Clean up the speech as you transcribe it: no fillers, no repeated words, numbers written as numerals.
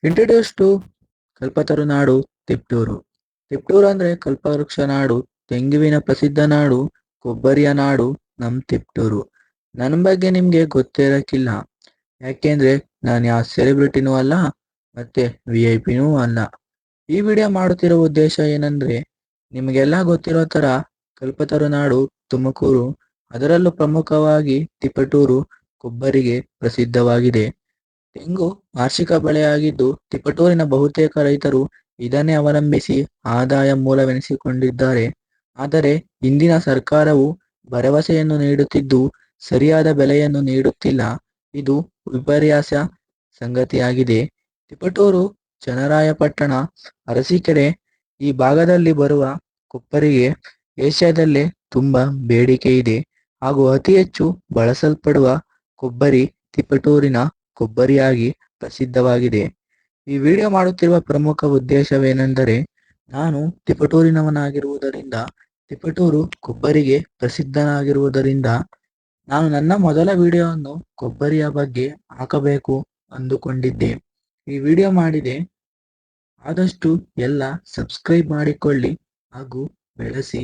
Introduce to ಕಲ್ಪತರು ನಾಡು ತಿಪ್ಟೂರು. ತಿಪ್ಟೂರು ಅಂದ್ರೆ ಕಲ್ಪವೃಕ್ಷ ನಾಡು, ತೆಂಗುವಿನ ಪ್ರಸಿದ್ಧ ನಾಡು, ಕೊಬ್ಬರಿಯ ನಾಡು ನಮ್ ತಿಪ್ಟೂರು. ನನ್ನ ಬಗ್ಗೆ ನಿಮ್ಗೆ ಗೊತ್ತಿರಕ್ಕಿಲ್ಲ, ಯಾಕೆಂದ್ರೆ ನಾನು ಯಾವ ಸೆಲೆಬ್ರಿಟಿನೂ ಅಲ್ಲ ಮತ್ತೆ VIP ನೂ ಅಲ್ಲ. ಈ ವಿಡಿಯೋ ಮಾಡುತ್ತಿರೋ ಉದ್ದೇಶ ಏನಂದ್ರೆ, ನಿಮಗೆಲ್ಲ ಗೊತ್ತಿರೋ ತರ ಕಲ್ಪತರು ನಾಡು ತುಮಕೂರು, ಅದರಲ್ಲೂ ಪ್ರಮುಖವಾಗಿ ತಿಪಟೂರು ಕೊಬ್ಬರಿಗೆ ಪ್ರಸಿದ್ಧವಾಗಿದೆ. ತೆಂಗು ವಾರ್ಷಿಕ ಬೆಳೆಯಾಗಿದ್ದು ತಿಪಟೂರಿನ ಬಹುತೇಕ ರೈತರು ಇದನ್ನೇ ಅವಲಂಬಿಸಿ ಆದಾಯ ಮೂಲವೆನಿಸಿಕೊಂಡಿದ್ದಾರೆ. ಆದರೆ ಇಂದಿನ ಸರ್ಕಾರವು ಭರವಸೆಯನ್ನು ನೀಡುತ್ತಿದ್ದು ಸರಿಯಾದ ಬೆಲೆಯನ್ನು ನೀಡುತ್ತಿಲ್ಲ. ಇದು ವಿಪರ್ಯಾಸ ಸಂಗತಿಯಾಗಿದೆ. ತಿಪಟೂರು, ಚನ್ನರಾಯಪಟ್ಟಣ, ಅರಸೀಕೆರೆ ಈ ಭಾಗದಲ್ಲಿ ಬರುವ ಕೊಬ್ಬರಿಗೆ ಏಷ್ಯಾದಲ್ಲೇ ತುಂಬಾ ಬೇಡಿಕೆ ಇದೆ ಹಾಗೂ ಅತಿ ಹೆಚ್ಚು ಬಳಸಲ್ಪಡುವ ಕೊಬ್ಬರಿ ತಿಪಟೂರಿನ ಕೊಬ್ಬರಿಯಾಗಿ ಪ್ರಸಿದ್ಧವಾಗಿದೆ. ಈ ವಿಡಿಯೋ ಮಾಡುತ್ತಿರುವ ಪ್ರಮುಖ ಉದ್ದೇಶವೇನೆಂದರೆ, ನಾನು ತಿಪಟೂರಿನವನಾಗಿರುವುದರಿಂದ, ತಿಪಟೂರು ಕೊಬ್ಬರಿಗೆ ಪ್ರಸಿದ್ಧನಾಗಿರುವುದರಿಂದ ನಾನು ನನ್ನ ಮೊದಲ ವಿಡಿಯೋವನ್ನು ಕೊಬ್ಬರಿಯ ಬಗ್ಗೆ ಹಾಕಬೇಕು ಅಂದುಕೊಂಡಿದ್ದೆ. ಈ ವಿಡಿಯೋ ಮಾಡಿದೆ. ಆದಷ್ಟು ಎಲ್ಲ ಸಬ್ಸ್ಕ್ರೈಬ್ ಮಾಡಿಕೊಳ್ಳಿ ಹಾಗೂ ಬೆಳೆಸಿ.